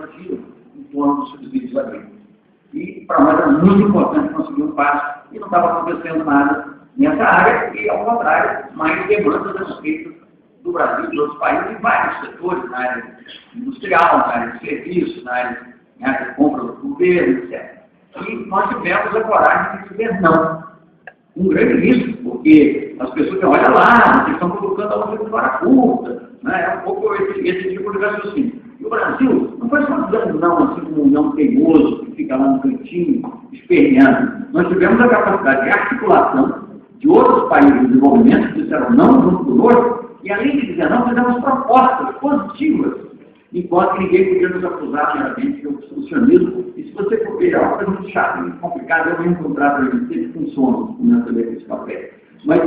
negócios giram em torno dos subsídios agrícolas. E para nós era muito importante conseguir um passo, e não estava acontecendo nada nessa área, e ao contrário, mais demandas eram feitas do Brasil e de outros países em vários setores, na área industrial, na área de serviços, na área de compra do governo, etc. E nós tivemos a coragem de dizer não. Um grande risco, porque as pessoas dizem, olha lá, vocês estão colocando a outra de vara curta, né? É um pouco esse tipo de raciocínio. E o Brasil não foi só dizendo não, assim como um não teimoso, que fica lá no cantinho, esperneando. Nós tivemos a capacidade de articulação de outros países de desenvolvimento que disseram não junto conosco, e além de dizer não, fizemos propostas positivas, enquanto ninguém podia nos acusar meramente de obstrucionismo. E se você for ver, é uma coisa muito chata, muito complicada, eu venho encontrar para ele sempre com sono, começo a ler esse papel. Mas,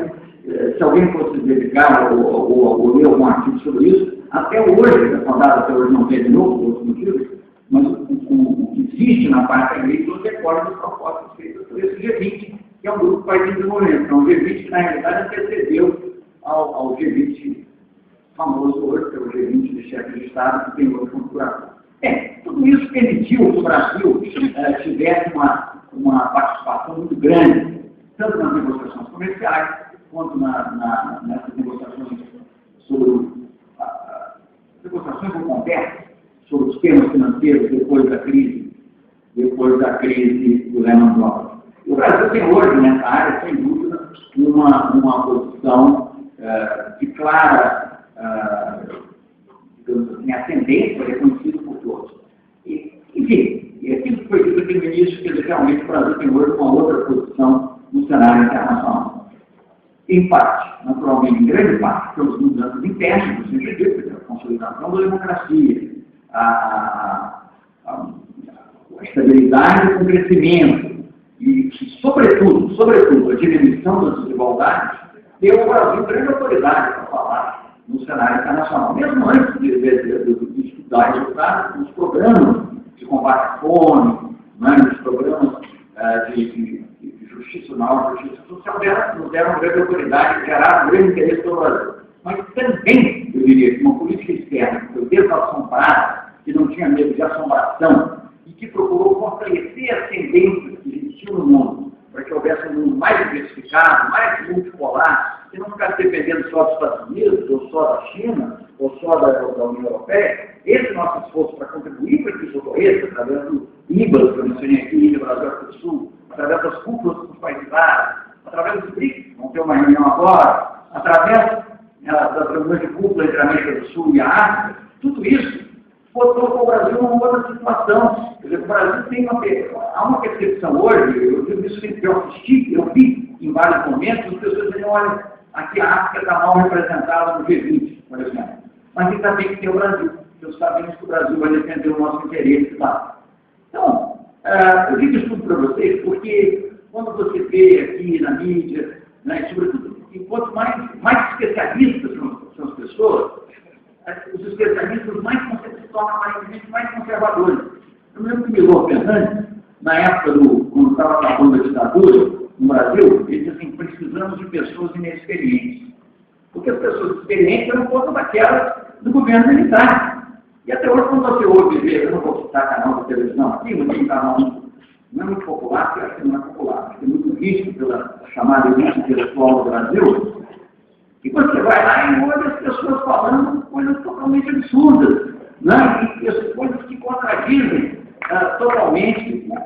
se alguém fosse se dedicar ou ler algum artigo sobre isso, até hoje, a sondada até hoje não terminou, por outros motivos, mas o que existe na parte agrícola decorre das propostas feitas por esse G20, que é um grupo de países de desenvolvimento. Então, o G20, que na realidade antecedeu ao G20 famoso hoje, que é o G20 de chefe de Estado, que tem outra configuração. Tudo isso permitiu que o Brasil tivesse uma participação muito grande, tanto nas negociações comerciais, quanto nessas negociações sobre negociações com o Congresso, sobre os temas financeiros depois da crise do Lehman Brothers. O Brasil tem hoje, nessa área, sem dúvida, uma posição de clara digamos assim, ascendência reconhecida por todos. Enfim, aquilo que foi dito aqui no início, que realmente o Brasil tem hoje uma outra posição no cenário internacional. Em parte, naturalmente, em grande parte, pelas mudanças internas do centro a consolidação da democracia, a estabilidade com o crescimento e, sobretudo, a diminuição das desigualdades, deu ao Brasil grande autoridade para falar no cenário internacional. Mesmo antes de estudar resultados, os programas de combate à fome, os programas de justiça social, justiça social nos deram grande autoridade, geraram grande interesse pelo Brasil. Mas também, eu diria, que uma política externa que foi desassombrada, que não tinha medo de assombração, e que procurou fortalecer as tendências que existiam no mundo, para que houvesse um mundo mais diversificado, mais multipolar, e não ficasse dependendo só dos Estados Unidos, ou só da China, ou só da União Europeia. Esse nosso esforço para contribuir para que isso ocorresse, através do IBAS, que eu mencionei aqui, Ilha Brasil do Sul, através das cúpulas dos países árabes, através dos BRICS, vamos ter uma reunião agora, através das reuniões de cúpula entre a América do Sul e a África, tudo isso botou para o Brasil uma outra situação. Quer dizer, o Brasil há uma percepção hoje, eu digo isso que eu vi em vários momentos, as pessoas dizem, olha, aqui a África está mal representada no G20, por exemplo. Mas ainda tem que ter o Brasil, porque sabemos que o Brasil vai defender o nosso interesse lá. Então, eu digo isso tudo para vocês, porque quando você vê aqui na mídia, né, sobretudo, enquanto mais especialistas são as pessoas, os especialistas se tornam mais conservadores. Eu me lembro que Milor Fernandes, na época quando estava acabando a ditadura no Brasil, ele disse assim, precisamos de pessoas inexperientes. Porque as pessoas experientes eram contra daquelas do governo militar. E até hoje, quando você ouve ver, eu não vou citar canal de televisão aqui, mas tem canal não é muito popular, porque eu acho que não é popular, acho que é muito visto pela chamada elite intelectual do Brasil, e você vai lá e ouve as pessoas falando coisas totalmente absurdas, né? E coisas que contradizem totalmente o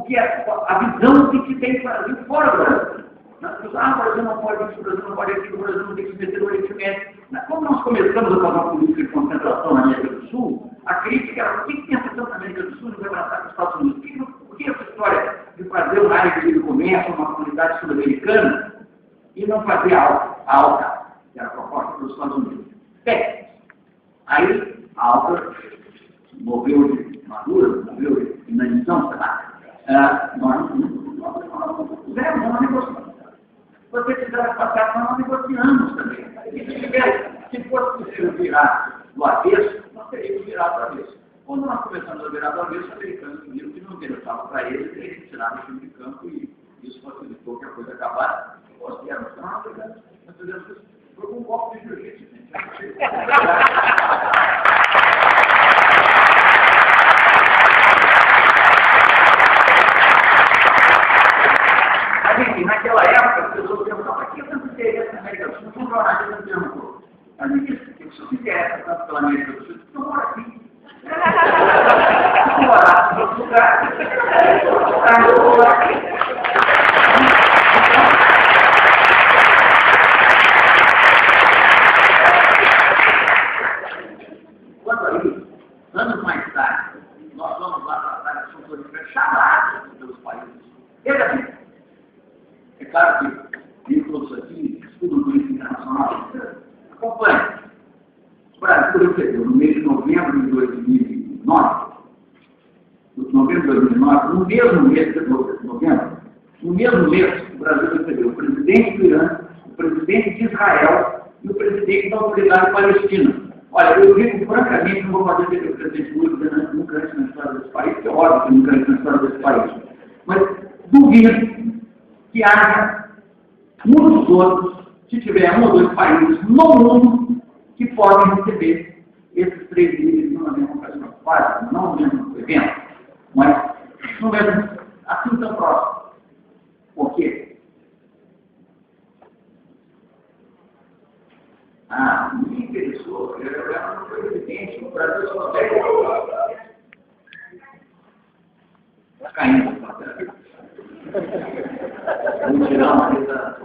que a visão de que tem o Brasil fora do Brasil. O Brasil não pode isso, o Brasil não pode aquilo, o Brasil não tem que se meter no Oriente Médio. Como nós começamos a fazer uma política de concentração na América do Sul, a crítica era, por que pensa tanto na América do Sul e vai abraçar com os Estados Unidos? Por que essa história de fazer uma área de livre comércio, uma comunidade sul-americana, e não fazer a ALCA, que era a proposta dos Estados Unidos? Bem, aí a ALCA moveu de Maduro, moveu de inanição, sei lá, nós fizemos uma negociação. Se você quiser passar, nós negociamos também. Se fosse possível virar do avesso, nós teríamos virado do avesso. Quando nós começamos a virar do avesso, os americanos viram que não interessava para eles, eles tiraram o time de campo e isso facilitou que a coisa acabasse. Nós fizemos isso. Foi com um golpe de jiu-jitsu, gente. anos mais tarde, nós vamos lá tratar de assuntos diferentes, chamados pelos países. Veja bem, é claro que eu trouxe aqui estudo político internacional. Acompanhe. O Brasil recebeu, no mês de novembro de 2009, no mesmo mês de novembro, no mesmo mês, o Brasil recebeu o presidente do Irã, o presidente de Israel e o presidente da Autoridade Palestina. Olha, eu digo francamente, não vou fazer o presidente Lula nunca antes na história desse país, que é óbvio que nunca antes na história desse país. Mas duvido que haja muitos outros, se tiver um ou dois países no mundo, que podem receber esses 3 líderes numa mesma ocasião. Quase, não no mesmo evento, mas no mesmo, assim tão próximo. Por quê? Me interessou, eu era um presidente, o Brasil só tem. Está caindo, vamos tirar uma coisa.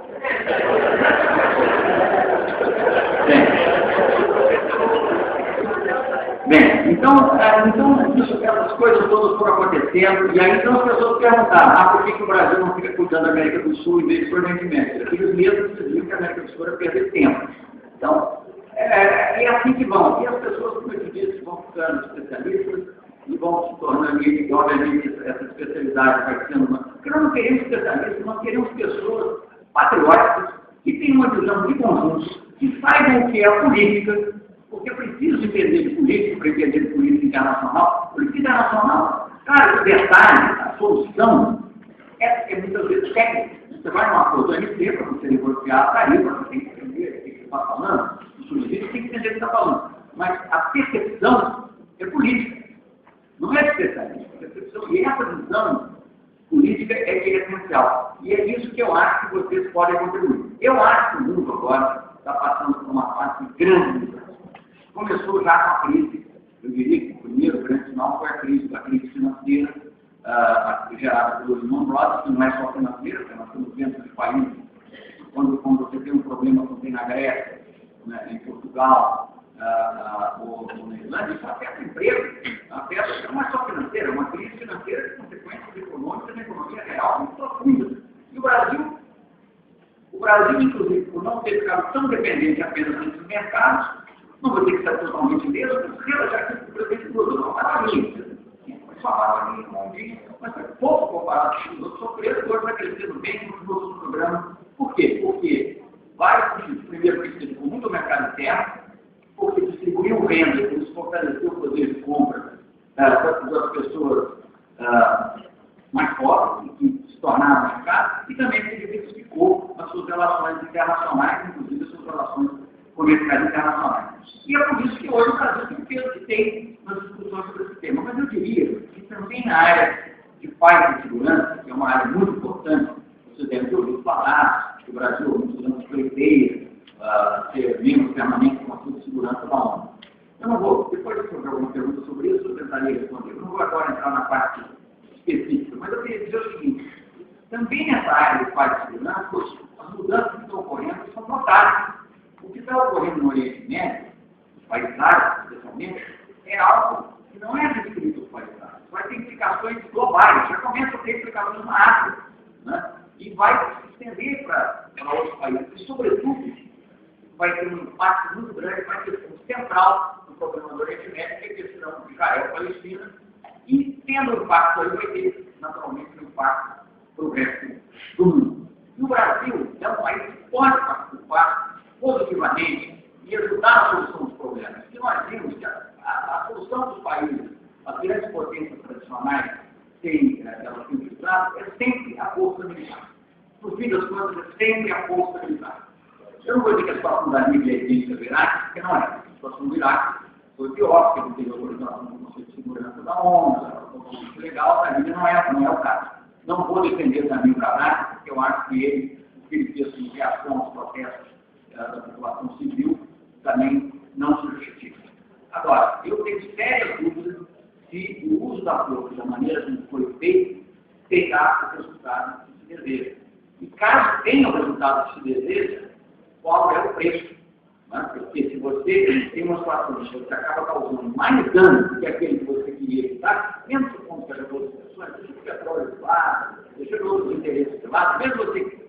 Bem, então essas coisas todas foram acontecendo, e aí então as pessoas perguntaram, por que o Brasil não fica cuidando da América do Sul em vez de urgentemente? Aqueles mesmos diziam que a América do Sul era perder tempo. Então, é assim que vão. E as pessoas, como eu disse, vão ficando especialistas e vão se tornando, e obviamente essa especialidade vai sendo uma... Porque nós não queremos especialistas, nós queremos pessoas patrióticas que tenham uma visão de conjunto, que saibam o que é a política, porque eu preciso entender de política para entender de política internacional. Política internacional, cara, o detalhe, a solução é muitas vezes técnica. Você vai numa OMC para você negociar a tarifa, você tem que entender o que você está falando, o sujeito tem que entender o que está falando. Mas a percepção é política, não é especialista. E essa visão política é que é essencial. E é isso que eu acho que vocês podem contribuir. Eu acho que o mundo agora está passando por uma fase grande de mudança. Começou já com a crise. Eu diria que o primeiro grande sinal foi a crise financeira, gerada pelo Lehman Brothers, que não é só financeira, porque nós temos dentro dos países. Quando você tem um problema, como tem na Grécia, né, em Portugal, ou na Irlanda, isso afeta emprego, não é só financeira, é uma crise financeira de consequências econômicas na economia real muito profunda. E o Brasil, inclusive, por não ter ficado tão dependente apenas dos mercados, não vou ter que estar totalmente mesmo, já que o presidente Lula não estava ali. Foi só ali, mas foi pouco comparado com os outros. Sofreram, hoje vai crescendo bem nos nossos programas. Por quê? Porque vários países, primeiro, que com muito mercado interno, porque distribuiu renda, isso fortaleceu o poder de compra das pessoas mais pobres, que se tornaram mais caras, e também se diversificou nas suas relações internacionais, inclusive as suas relações comerciais internacionais. E é por isso que hoje o Brasil tem o peso que tem nas discussões sobre esse tema. Mas eu diria que também na área de paz e segurança, que é uma área muito importante, você deve ter ouvido falar que o Brasil, muitos anos, pleiteia ser membro permanente do Conselho de Segurança da ONU. Eu não vou, depois de fazer alguma pergunta sobre isso, eu tentarei responder. Eu não vou agora entrar na parte específica, mas eu queria dizer o seguinte: também nessa área de paz e segurança, as mudanças que estão ocorrendo são notáveis. O que está ocorrendo no Oriente Médio, nos países árabes, especialmente, é algo que não é restrito aos países árabes. Vai ter implicações globais, já começa a ter implicações na África, né? E vai se estender para outros países. E, sobretudo, vai ter um impacto muito grande, vai ter um central no problema do Oriente Médio, que é a questão de Israel-Palestina, e tendo o impacto aí, vai ter, naturalmente, um impacto para o resto do mundo. E o Brasil é um país que pode participar positivamente e ajudar na solução dos problemas. E nós vimos que a solução dos países, as grandes potências tradicionais, elas têm utilizado, é sempre a força militar. No fim das contas, é sempre a força militar. Eu não vou dizer que a situação da Líbia é idêntica do Iraque, porque não é. A situação do Iraque foi pior, porque não teve autorização do Conselho de Segurança da ONU, foi muito legal, a Líbia não é o caso. Não vou defender também o Gaddafi, porque eu acho que o que ele fez em reação aos protestos da população civil também não se justifica. Agora, eu tenho sérias dúvidas se o uso da força da maneira como foi feito terá o resultado que se deseja. E caso tenha o resultado que se deseja, qual é o preço? Né? Porque se você tem uma situação que você acaba causando mais dano do que aquele que você queria evitar, mesmo que você seja outras pessoas, deixa o petróleo de lado, deixa outros interesses de lado,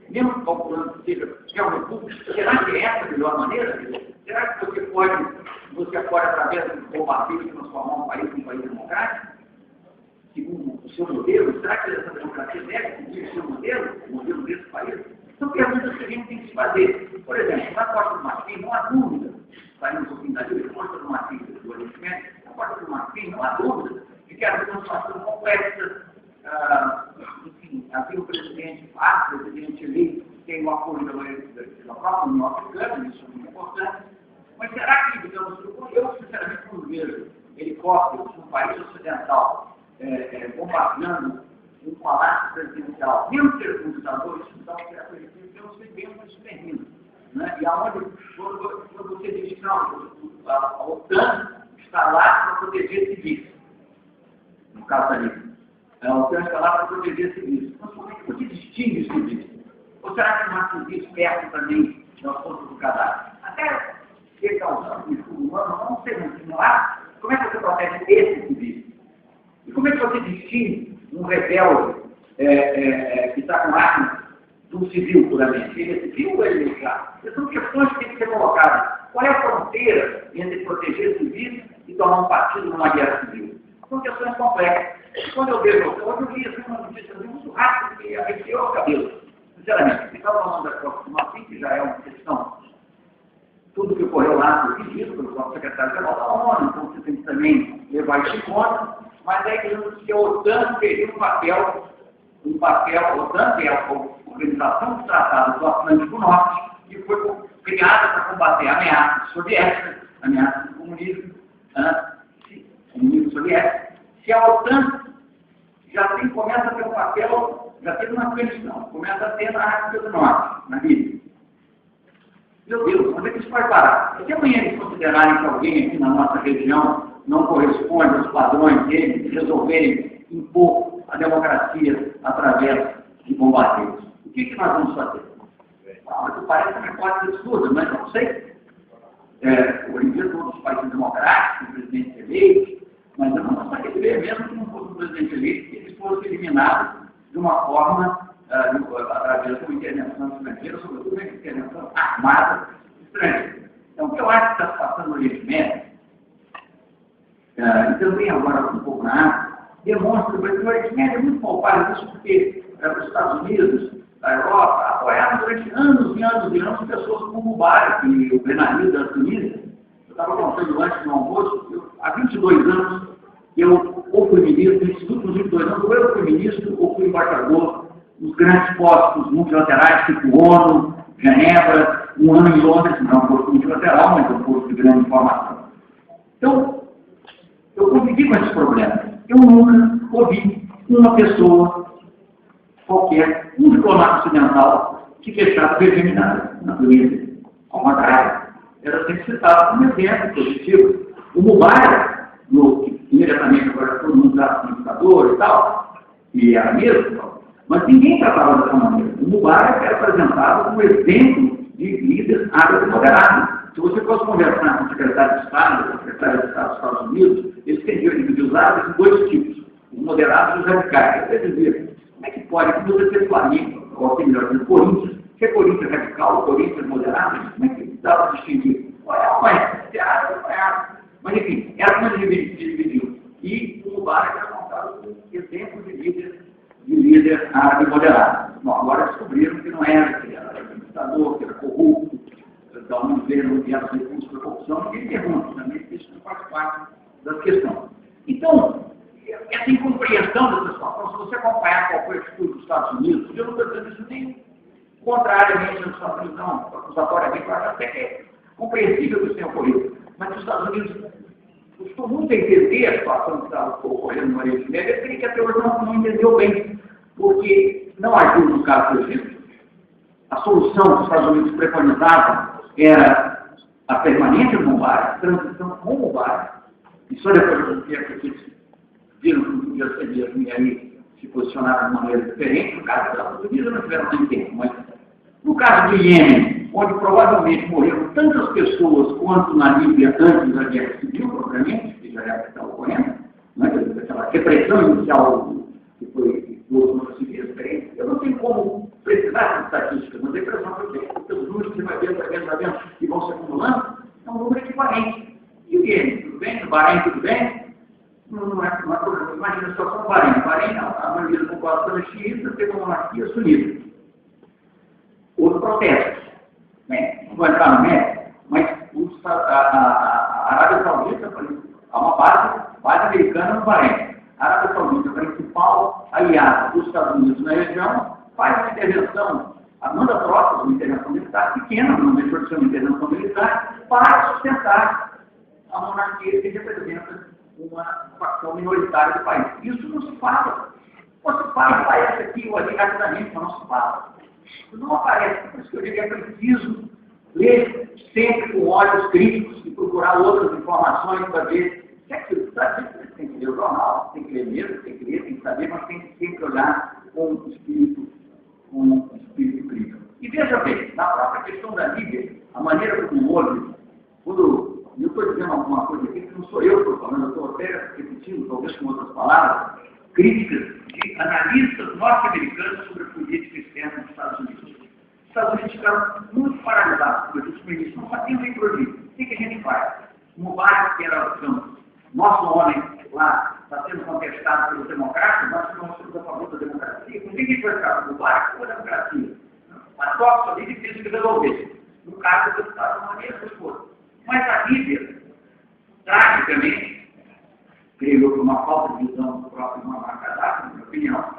mesmo calculando que seja realmente público, será que é essa a melhor maneira? Será que você pode através do combativo, transformar um país em um país democrático? Segundo o seu modelo, será que essa democracia deve seguir o seu modelo, o modelo desse país? São perguntas que a gente tem que se fazer. Por exemplo, na Costa do Marfim, não há dúvida, saindo um pouquinho da Líbia, Costa do Marfim, do Oriente Médio, na Costa do Marfim, não há dúvida de que havia uma situação complexa. Enfim, havia o presidente eleito, tem o apoio da própria União Africana, isso é muito importante. Mas será que, digamos, eu sinceramente não vejo helicópteros no país ocidental bombardeando um palácio presidencial, mesmo que os ditadores, então, que a Filipinas não se vê muito termino. Né? E aonde, quando você diz que a OTAN está lá para proteger civis, no caso da Líbia. A OTAN está lá para proteger civis. Mas como é que você distingue os civis? Ou será que não há civis perto também das forças do Gaddafi? Até ser causando um escudo humano, não sei muito lá. Como é que você protege esses civis? E como é que você distingue um rebelde que está com armas de um civil, puramente? Ele é civil ou ele é militar? Essas são questões que têm que ser colocadas. Qual é a fronteira entre proteger civis e tomar um partido numa guerra civil? São questões complexas. Quando eu vejo, hoje eu vi uma notícia muito rápida que arrepiou o cabelo. Sinceramente, estava falando da Costa do Marfim, que já é uma questão. Tudo que ocorreu lá foi pedido pelo próprio secretário-geral da ONU, então você tem que também levar isso em conta. Mas é que a OTAN teria um papel, a OTAN, que é a Organização dos Tratados do Atlântico Norte, que foi criada para combater ameaças soviéticas, ameaças do comunismo, comunismo soviético. Se a OTAN começa a ter um papel, já teve na Afeganistão, começa a ter na África do Norte, na Líbia. Meu Deus, onde é que isso vai parar? Se amanhã eles considerarem que alguém aqui na nossa região não corresponde aos padrões deles e resolverem impor a democracia através de bombardeios, o que nós vamos fazer? Mas parece uma hipótese absurda, mas não sei. Hoje em dia todos os países democráticos, o presidente eleito, mas eu não gostaria de ver, mesmo que não fosse o presidente eleito, que eles fossem eliminados de uma forma, através de uma intervenção estrangeira, sobretudo uma intervenção armada estrangeira. Então, o que eu acho que está se passando no Oriente Médio, e também agora um pouco na África, demonstra que o Oriente Médio é muito palpável isso, porque os Estados Unidos, a Europa, apoiaram durante anos e anos e anos pessoas como o Mubarak e o Benali da Tunísia. Eu estava contando antes no almoço, há 22 anos, eu ou fui ministro, nesses últimos 22 anos, ou eu fui ministro ou fui embaixador nos grandes postos multilaterais, tipo ONU, Genebra, um ano em Londres, não é um posto multilateral, mas é um posto de grande informação. Então, eu convivi com esses problemas. Eu nunca ouvi uma pessoa qualquer, um diplomata ocidental, que fechasse o regime na Tunísia. Ao contrário, era sempre citado como exemplo positivo. O Mubarak, que imediatamente agora todo mundo está como ditador e tal, e era mesmo, mas ninguém tratava dessa maneira. O Mubarak era apresentado como exemplo de líder árabe moderado. Se você fosse conversar com o secretário de Estado, com o secretário de Estado dos Estados Unidos, eles tendiam a dividir os árabes em dois tipos, os moderados e os radicais. Quer dizer, como é que pode, como você ter Flamengo, ou melhor dizendo, Corinthians, que é Corinthians radical, Corinthians moderado, como é que dá para distinguir? Não é, se é árabe, não é árabe. Mas enfim, era como ele dividiu. E o Mubarak era montado como exemplo de líder árabe moderado. Bom, agora descobriram que não era, que era ditador, que era corrupto, da onde veio os recursos para a corrupção, ninguém pergunta, também isso não faz parte das questões. Então, essa incompreensão dessa situação, se você acompanhar qual foi a atitude dos Estados Unidos, eu não estou dizendo isso nem contrariamente aos Estados Unidos, não, acusatoriamente, eu acho até que é compreensível que isso tenha ocorrido. Mas os Estados Unidos costumam muito entender a situação que estava ocorrendo no Oriente Médio, eu creio que até hoje não entendeu bem, porque não ajuda no caso do Egito. A solução que os Estados Unidos preconizavam era a permanência do Mubarak, a transição com o Mubarak, e só depois do que eles viram que não podia ser mesmo, e aí se posicionaram de maneira diferente. No caso dos Estados Unidos não tiveram nem tempo, mas no caso do Iêmen, onde provavelmente morreram tantas pessoas quanto na Líbia antes da Guerra Civil, propriamente, que já era que estava ocorrendo, né? Aquela repressão inicial que foi dos civis. Eu não tenho como precisar de estatísticas, mas a impressão que eu tenho, porque os números que você vai vendo, que vão se acumulando, é um número equivalente. E o Iêmen, tudo bem? O Bahrein, tudo bem? Não é problema. Imagina a situação do Bahrein. O Bahrein, a maioria da população é xiita, tem uma monarquia sunita. Outros protestos. Bem, não vou entrar no mérito, mas a Arábia Saudita, há uma base americana no Bahrein. A Arábia Saudita, a principal aliada dos Estados Unidos na região, faz uma intervenção, manda tropas, uma intervenção militar pequena, não deixou de ser uma intervenção militar, para sustentar a monarquia que representa uma facção minoritária do país. Isso não se fala. Ou se fala, aparece aqui ou ali rapidamente, mas não se fala. Isso não aparece. Por isso que eu digo que é preciso ler sempre com olhos críticos e procurar outras informações para ver. Se é que você está dizendo, tem que ler o jornal, tem que ler mesmo, tem que saber, mas tem que sempre olhar com espírito crítico. E veja bem, na própria questão da Líbia, a maneira como houve, quando eu estou dizendo alguma coisa aqui, que não sou eu que estou falando, eu estou até repetindo, talvez com outras palavras, críticas de analistas norte-americanos sobre a política externa dos Estados Unidos. Os Estados Unidos ficaram muito paralisados por isso no início, não sabiam bem produzir. O que a gente faz? O Mubarak, que era, digamos, nosso homem lá, está sendo contestado pelos democratas, nós não somos a favor da democracia. Com quem foi ficar? O Mubarak ou a democracia? A tropa ali difícil de resolver. No caso do Estado, não é mesma coisa. Mas a Líbia, tragicamente, creio que uma falta de visão do próprio Muammar Gaddafi, na minha opinião,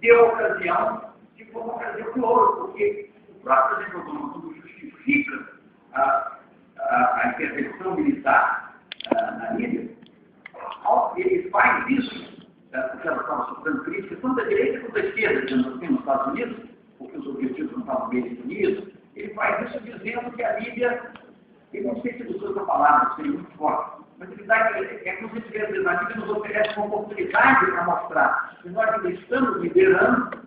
deu ocasião de uma ocasião de ouro, porque o próprio presidente Obama, quando justifica a intervenção militar na Líbia, ele faz isso, porque ela estava sofrendo crítica, tanto da direita quanto da esquerda, digamos assim, nos Estados Unidos, porque os objetivos não estavam bem definidos, ele faz isso dizendo que a Líbia, ele não sei se usou essa palavra, seria muito forte, mas ele dá como se tivesse dizendo, a Líbia nos oferece uma oportunidade para mostrar que nós ainda estamos liderando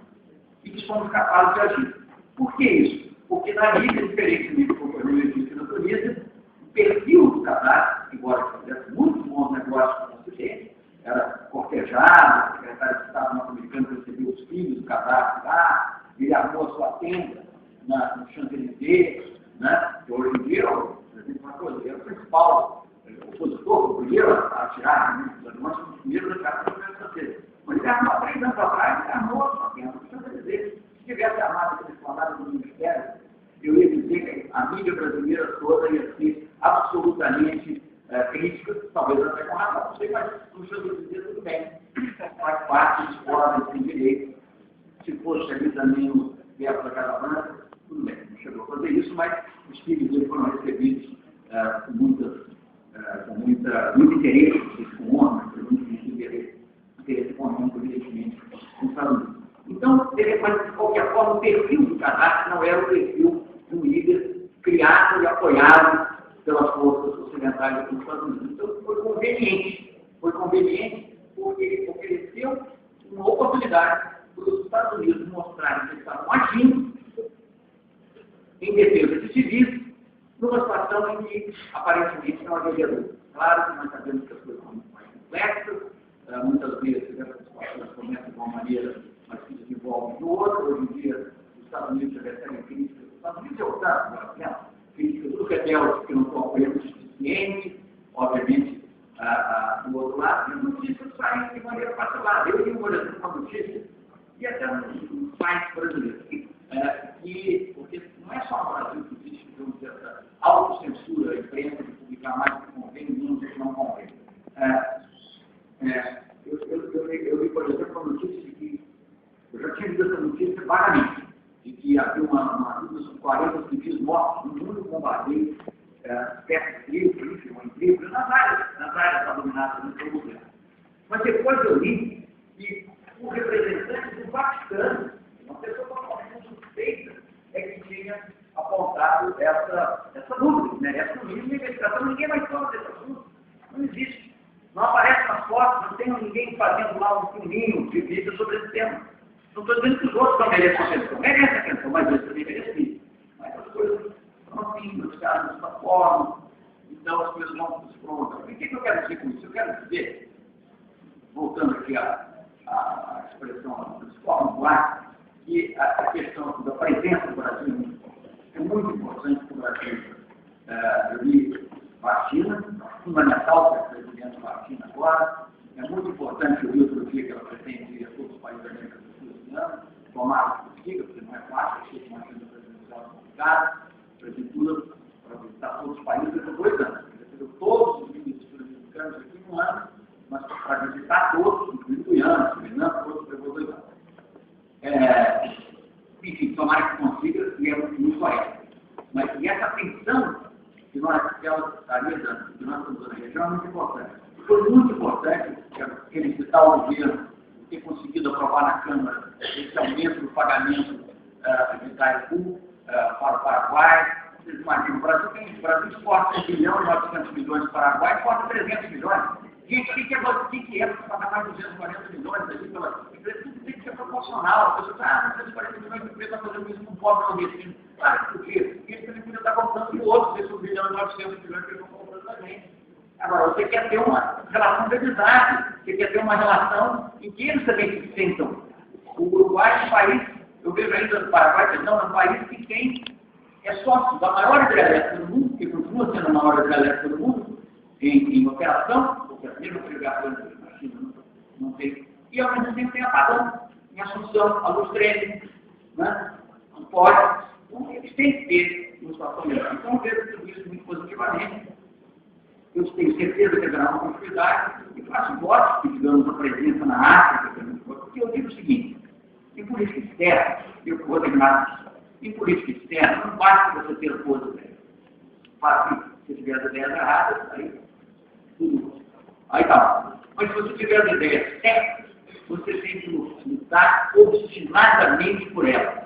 e que somos capazes de agir. Por que isso? Porque na Líbia, diferentemente do que eu disse na Tunísia, o perfil do Gaddafi, embora fizesse muitos bons negócios com o Ocidente, era cortejado, o secretário de Estado norte-americano recebeu os filhos do Gaddafi lá, ele armou a sua tenda no Champs-Élysées, né? Que hoje em dia, uma coisa, ele era o principal opositor, podia atirar, os alemães são os primeiros a atirar na União Francesa. Mas ele armou 3 anos atrás, ele armou a sua tenda no Champs-Élysées. Se tivesse armado aqueles planados do Ministério, eu ia dizer que a mídia brasileira toda ia ser absolutamente crítica, talvez até com razão, não sei, mas no Champs-Élysées tudo bem. Faz parte dos pobres, tem direito. Se fosse ali também perto da Casa Branca, tudo bem, não chegou a fazer isso, mas os filhos dele foram recebidos com muito interesse, com honra, muito interesse conjunto, evidentemente, nos Estados Unidos. Então, mas de qualquer forma, o perfil do Gaddafi não era o perfil de um líder criado e apoiado pelas forças ocidentais dos Estados Unidos. Então, foi conveniente porque ele ofereceu uma oportunidade para os Estados Unidos mostrarem que eles estavam agindo em defesa de civis, numa situação em que, aparentemente, não havia luz. Claro que nós sabemos que as coisas são muito mais complexas, muitas vezes essas situações começam de uma maneira, mas se desenvolvem de outra. Hoje em dia, os Estados Unidos já recebem críticas, os Estados Unidos é o caso, por exemplo, críticas dos rebeldes que não estão apoiando o suficiente, obviamente, do outro lado, e as notícias saem de maneira parcelada. Eu li, por exemplo, uma notícia, e até nos sites brasileiros, porque não é só no Brasil que existe essa autocensura, a imprensa de publicar mais do que convém, menos do que não convém. Eu li, por exemplo, uma notícia de que, eu já tinha lido essa notícia vagamente, de que havia uma luta sobre 40 civis mortos num único bombardeio, perto de trio, um emprego, nas áreas dominadas pelo governo. Mas depois eu li que o representante do Vaticano, uma pessoa totalmente suspeita, é que tinha apontado essa dúvida, né? Essa mesma investigação, ninguém mais fala desse assunto, não existe. Não aparece nas fotos, não tem ninguém fazendo lá um filminho de vídeo sobre esse tema. Não estou dizendo que os outros não merecem atenção, merecem atenção, mas esse também merecia. Mas as coisas fórum, então as coisas vão se prolongando. O que eu quero dizer com isso? Eu quero dizer, voltando aqui à expressão dos fóruns lá, que a questão da presença do Brasil é muito importante para o Brasil. Eu li vacina, fundamental para a presidente vacina agora. É muito importante, eu vi outro dia que ela pretende ir a todos os países da América do Sul esse ano, tomar o que possível, porque não é fácil, achei que uma agenda presidencial complicada, prefeitura, para visitar todos os países por 2 anos. Recebeu todos os ministros americanos aqui no ano, mas para visitar todos, incluindo Guiana, Suriname, todos levou 2 anos. Enfim, tomara que consiga, e é muito a ela. Mas e essa atenção que ela estaria dando, que nós estamos dando na região, é muito importante. Foi muito importante felicitar o governo por ter conseguido aprovar na Câmara esse aumento do pagamento de Itaipu para o Paraguai. Vocês imaginam, o Brasil exporta 1 bilhão e 900 milhões para o Paraguai, exporta 300 milhões. Gente, o que é para pagar mais 240 milhões ali pela empresa? Tudo tem que ser proporcional. A pessoa fala, 240 milhões de empresa está fazendo isso com o pobre nordestino. Claro que podia. Eles também podiam estar comprando de outros, esse 1 bilhão e 900 milhões que eles estão comprando também. Agora, você quer ter uma relação de amizade, você quer ter uma relação em que eles também se sentam. O Uruguai é um país, eu vejo ainda no Paraguai, não, é um país que é sócio da maior hidrelétrica do mundo, que continua sendo a maior hidrelétrica do mundo, em operação, porque a mesma obrigação na China não tem, e ao mesmo tempo tem apagão, em Assunção, a luz treme, né? Não pode. Então, eles têm que ter uma situação melhor. Então, eu vejo tudo isso muito positivamente. Eu tenho certeza que haverá uma continuidade e faço votos que digamos a presença na África, porque eu digo o seguinte, em política externa, eu vou terminar isso, em política externa não basta você ter boas ideias. Fácil, se tiver as ideias erradas, aí tudo. Aí tá. Mas se você tiver as ideias certas, você tem que lutar obstinadamente por elas.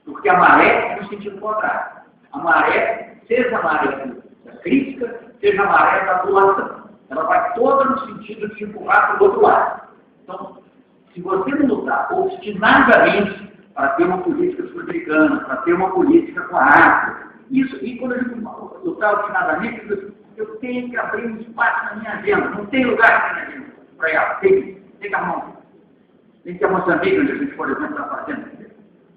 Porque a maré é no sentido contrário. A maré, seja a maré da crítica, seja a maré da doação. Ela vai toda no sentido de empurrar para o outro lado. Então, se você não lutar obstinadamente para ter uma política sul-americana, para ter uma política com a África, isso, e quando eu digo lutar obstinadamente, eu tenho que abrir um espaço na minha agenda. Não tem lugar na minha agenda para ela. Tem que arrumar. Tem que a Moçambique, onde a gente, por exemplo, está fazendo.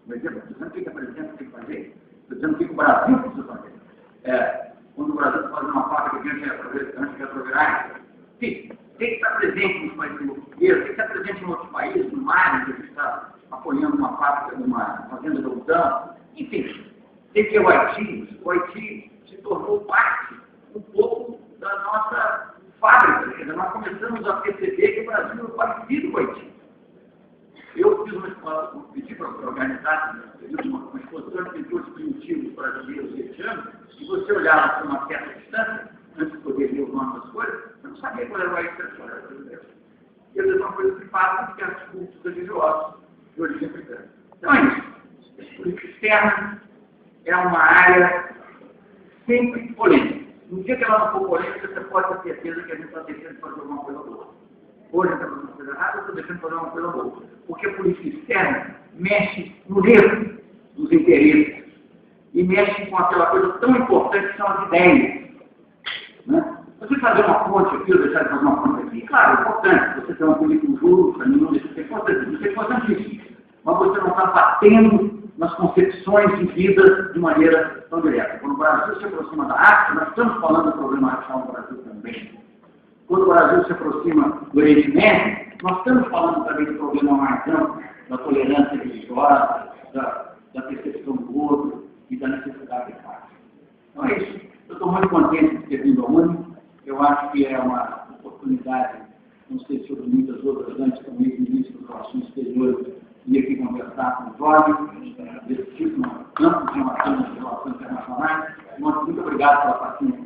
Por exemplo, estou dizendo o que a presidência tem que fazer. Estou dizendo o que o Brasil precisa fazer. Quando o Brasil faz uma fábrica de antirretrovirais, tem que estar presente nos países portugueses, tem que estar presente em outros países, no mar, onde a gente está apoiando uma fábrica, uma fazenda de algodão. Enfim, tem que ir ao Haiti. O Haiti se tornou parte um pouco da nossa fábrica. Quer dizer, nós começamos a perceber que o Brasil é parecido com o Haiti. Eu fiz pedi para organizar uma exposição de pinturas primitivos brasileiros e anos, e você olhava para uma certa distância, antes de poder ver o nome das coisas, eu não sabia qual era o país brasileiro. E às vezes uma coisa que passa porque eram cultos religiosos de origem africana. Então é isso. A política externa é uma área sempre polêmica. No dia que ela não for polêmica, você pode ter certeza que a gente está deixando de fazer alguma coisa boa. Hoje a gente está fazendo uma coisa errada, eu estou deixando de fazer uma coisa boa. Porque a política externa mexe no nervo dos interesses e mexe com aquela coisa tão importante que são as ideias. Né? Você fazer uma ponte aqui, ou deixar de fazer uma ponte aqui, claro, é importante. Você ter uma política justa, isso é importantíssimo. Mas você não está batendo nas concepções de vida de maneira tão direta. Quando o Brasil se aproxima da África, nós estamos falando do problema racial no Brasil também. Quando o Brasil se aproxima do Oriente Médio, nós estamos falando também do problema mais amplo, da tolerância religiosa, da percepção do outro e da necessidade de paz. Então é isso. Eu estou muito contente de ter vindo ao ONU. Eu acho que é uma oportunidade, não sei sobre muitas outras, antes como ex-ministro das Relações Exteriores, vir aqui conversar com o jovem, desse tipo, um campo de relações internacionais. Muito obrigado pela paciência.